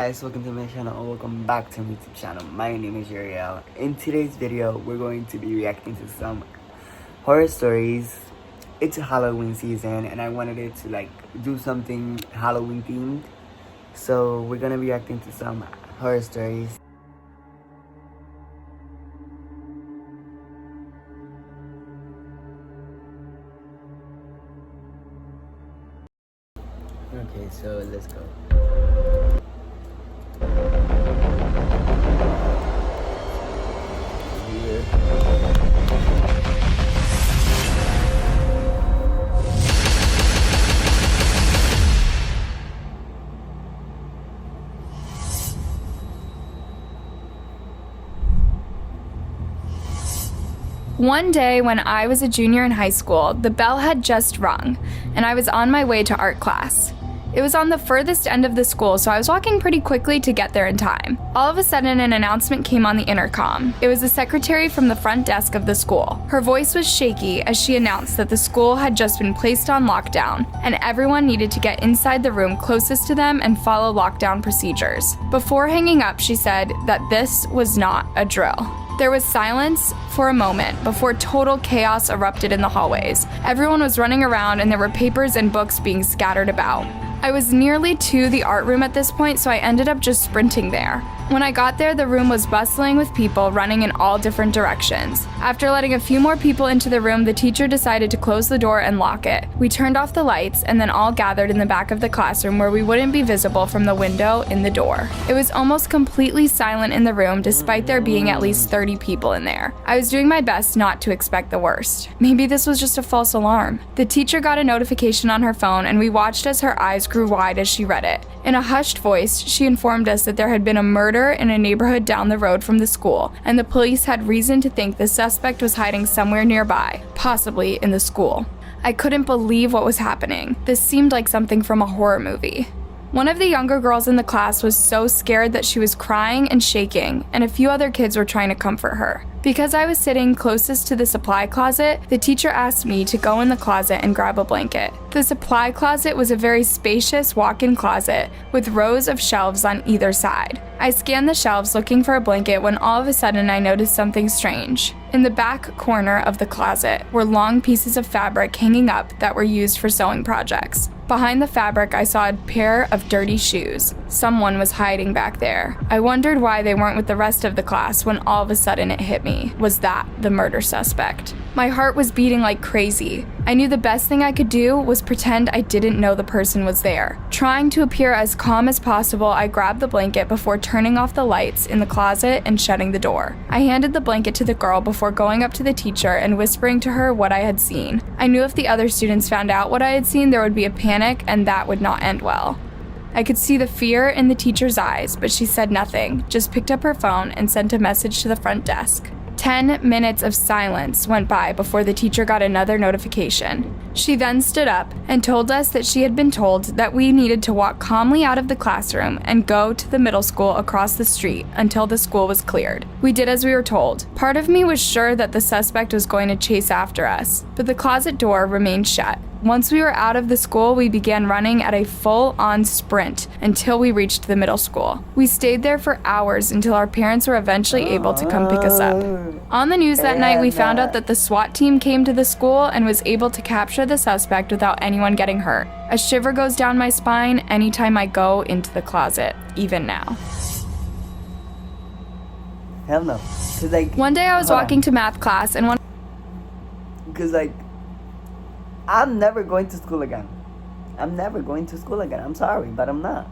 Guys, welcome to my channel and welcome back to my YouTube channel. My name is Yall. In today's video, we're going to be reacting to some horror stories. It's Halloween season and I wanted it to do something Halloween themed. So we're gonna be reacting to some horror stories. Okay, so let's go. One day when I was a junior in high school, the bell had just rung, and I was on my way to art class. It was on the furthest end of the school, so I was walking pretty quickly to get there in time. All of a sudden, an announcement came on the intercom. It was the secretary from the front desk of the school. Her voice was shaky as she announced that the school had just been placed on lockdown, and everyone needed to get inside the room closest to them and follow lockdown procedures. Before hanging up, she said that this was not a drill. There was silence for a moment before total chaos erupted in the hallways. Everyone was running around and there were papers and books being scattered about. I was nearly to the art room at this point, so I ended up just sprinting there. When I got there, the room was bustling with people running in all different directions. After letting a few more people into the room, the teacher decided to close the door and lock it. We turned off the lights and then all gathered in the back of the classroom where we wouldn't be visible from the window in the door. It was almost completely silent in the room despite there being at least 30 people in there. I was doing my best not to expect the worst. Maybe this was just a false alarm. The teacher got a notification on her phone and we watched as her eyes grew wide as she read it. In a hushed voice, she informed us that there had been a murder in a neighborhood down the road from the school, and the police had reason to think the suspect was hiding somewhere nearby, possibly in the school. I couldn't believe what was happening. This seemed like something from a horror movie. One of the younger girls in the class was so scared that she was crying and shaking, and a few other kids were trying to comfort her. Because I was sitting closest to the supply closet, the teacher asked me to go in the closet and grab a blanket. The supply closet was a very spacious walk-in closet with rows of shelves on either side. I scanned the shelves looking for a blanket when all of a sudden I noticed something strange. In the back corner of the closet were long pieces of fabric hanging up that were used for sewing projects. Behind the fabric, I saw a pair of dirty shoes. Someone was hiding back there. I wondered why they weren't with the rest of the class when all of a sudden it hit me. Was that the murder suspect? My heart was beating like crazy. I knew the best thing I could do was pretend I didn't know the person was there. Trying to appear as calm as possible, I grabbed the blanket before turning off the lights in the closet and shutting the door. I handed the blanket to the girl before going up to the teacher and whispering to her what I had seen. I knew if the other students found out what I had seen, there would be a panic and that would not end well. I could see the fear in the teacher's eyes, but she said nothing, just picked up her phone and sent a message to the front desk. 10 minutes of silence went by before the teacher got another notification. She then stood up and told us that she had been told that we needed to walk calmly out of the classroom and go to the middle school across the street until the school was cleared. We did as we were told. Part of me was sure that the suspect was going to chase after us, but the closet door remained shut. Once we were out of the school, we began running at a full-on sprint until we reached the middle school. We stayed there for hours until our parents were eventually able to come pick us up. On the news that night, we found out that the SWAT team came to the school and was able to capture the suspect without anyone getting hurt. A shiver goes down my spine anytime I go into the closet, even now. Hell no. One day I was walking to math class and Because I'm never going to school again. I'm never going to school again. I'm sorry, but I'm not.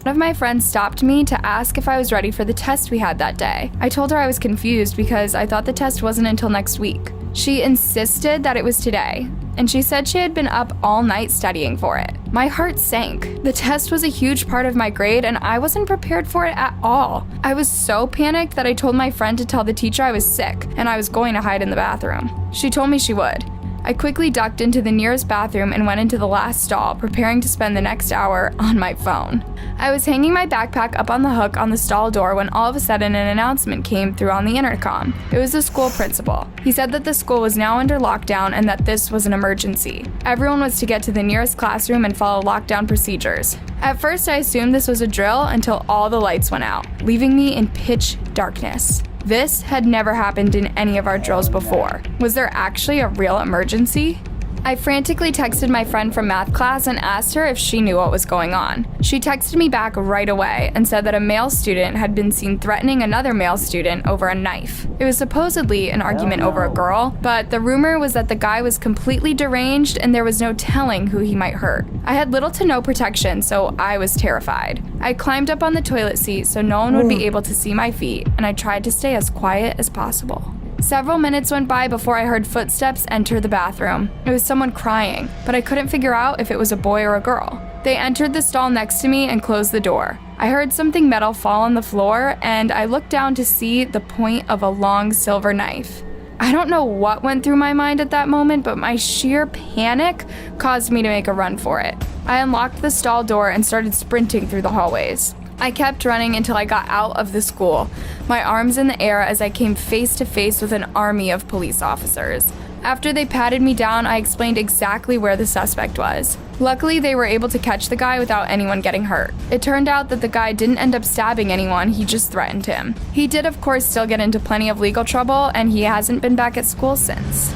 One of my friends stopped me to ask if I was ready for the test we had that day. I told her I was confused because I thought the test wasn't until next week. She insisted that it was today, and she said she had been up all night studying for it. My heart sank. The test was a huge part of my grade, and I wasn't prepared for it at all. I was so panicked that I told my friend to tell the teacher I was sick, and I was going to hide in the bathroom. She told me she would. I quickly ducked into the nearest bathroom and went into the last stall, preparing to spend the next hour on my phone. I was hanging my backpack up on the hook on the stall door when all of a sudden an announcement came through on the intercom. It was the school principal. He said that the school was now under lockdown and that this was an emergency. Everyone was to get to the nearest classroom and follow lockdown procedures. At first, I assumed this was a drill until all the lights went out, leaving me in pitch darkness. This had never happened in any of our drills before. Was there actually a real emergency? I frantically texted my friend from math class and asked her if she knew what was going on. She texted me back right away and said that a male student had been seen threatening another male student over a knife. It was supposedly an argument over a girl, but the rumor was that the guy was completely deranged and there was no telling who he might hurt. I had little to no protection, so I was terrified. I climbed up on the toilet seat so no one would be able to see my feet, and I tried to stay as quiet as possible. Several minutes went by before I heard footsteps enter the bathroom. It was someone crying, but I couldn't figure out if it was a boy or a girl. They entered the stall next to me and closed the door. I heard something metal fall on the floor, and I looked down to see the point of a long silver knife. I don't know what went through my mind at that moment, but my sheer panic caused me to make a run for it. I unlocked the stall door and started sprinting through the hallways. I kept running until I got out of the school, my arms in the air as I came face to face with an army of police officers. After they patted me down, I explained exactly where the suspect was. Luckily, they were able to catch the guy without anyone getting hurt. It turned out that the guy didn't end up stabbing anyone, he just threatened him. He did, of course, still get into plenty of legal trouble, and he hasn't been back at school since.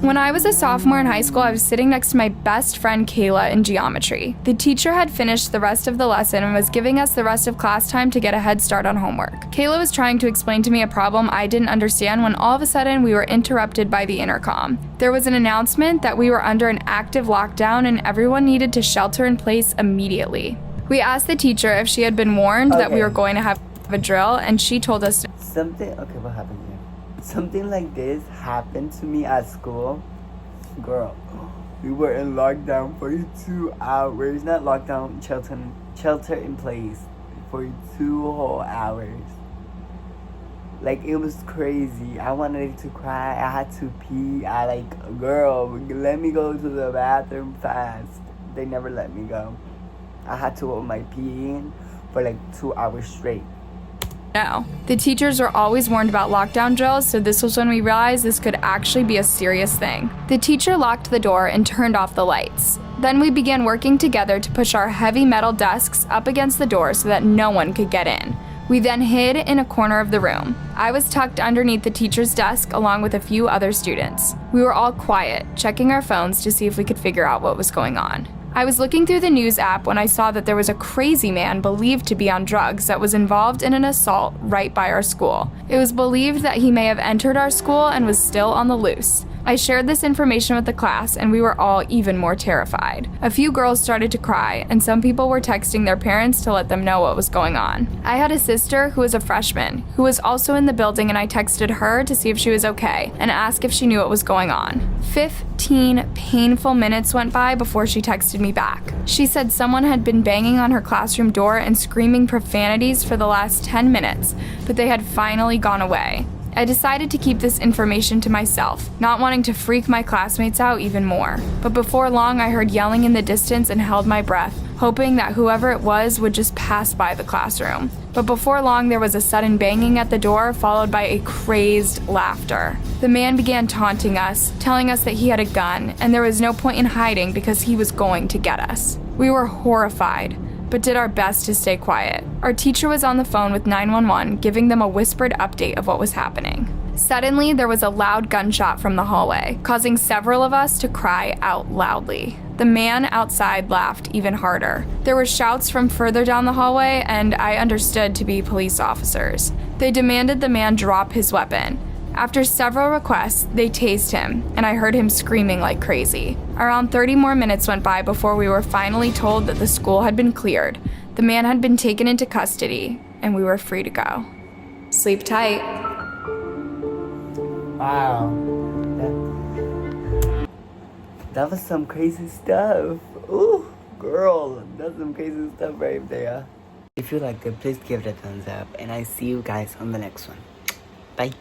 When I was a sophomore in high school, I was sitting next to my best friend Kayla in geometry. The teacher had finished the rest of the lesson and was giving us the rest of class time to get a head start on homework. Kayla was trying to explain to me a problem I didn't understand when all of a sudden we were interrupted by the intercom. There was an announcement that we were under an active lockdown and everyone needed to shelter in place immediately. We asked the teacher if she had been warned that we were going to have a drill, and she told us what happened here? Something like this happened to me at school. Girl, we were in lockdown for 2 hours. Not lockdown, shelter in place for 2 whole hours. Like, it was crazy. I wanted to cry. I had to pee. Girl, let me go to the bathroom fast. They never let me go. I had to hold my pee in for 2 hours straight. No. The teachers were always warned about lockdown drills, so this was when we realized this could actually be a serious thing. The teacher locked the door and turned off the lights. Then we began working together to push our heavy metal desks up against the door so that no one could get in. We then hid in a corner of the room. I was tucked underneath the teacher's desk along with a few other students. We were all quiet, checking our phones to see if we could figure out what was going on. I was looking through the news app when I saw that there was a crazy man believed to be on drugs that was involved in an assault right by our school. It was believed that he may have entered our school and was still on the loose. I shared this information with the class, and we were all even more terrified. A few girls started to cry, and some people were texting their parents to let them know what was going on. I had a sister who was a freshman, who was also in the building, and I texted her to see if she was okay, and asked if she knew what was going on. 15 painful minutes went by before she texted me back. She said someone had been banging on her classroom door and screaming profanities for the last 10 minutes, but they had finally gone away. I decided to keep this information to myself, not wanting to freak my classmates out even more. But before long, I heard yelling in the distance and held my breath, hoping that whoever it was would just pass by the classroom. But before long, there was a sudden banging at the door, followed by a crazed laughter. The man began taunting us, telling us that he had a gun, and there was no point in hiding because he was going to get us. We were horrified, but did our best to stay quiet. Our teacher was on the phone with 911, giving them a whispered update of what was happening. Suddenly, there was a loud gunshot from the hallway, causing several of us to cry out loudly. The man outside laughed even harder. There were shouts from further down the hallway, and I understood to be police officers. They demanded the man drop his weapon. After several requests, they tased him, and I heard him screaming like crazy. Around 30 more minutes went by before we were finally told that the school had been cleared. The man had been taken into custody, and we were free to go. Sleep tight. Wow. That was some crazy stuff. Ooh, girl, that's some crazy stuff right there. If you liked it, please give it a thumbs up, and I see you guys on the next one. Bye.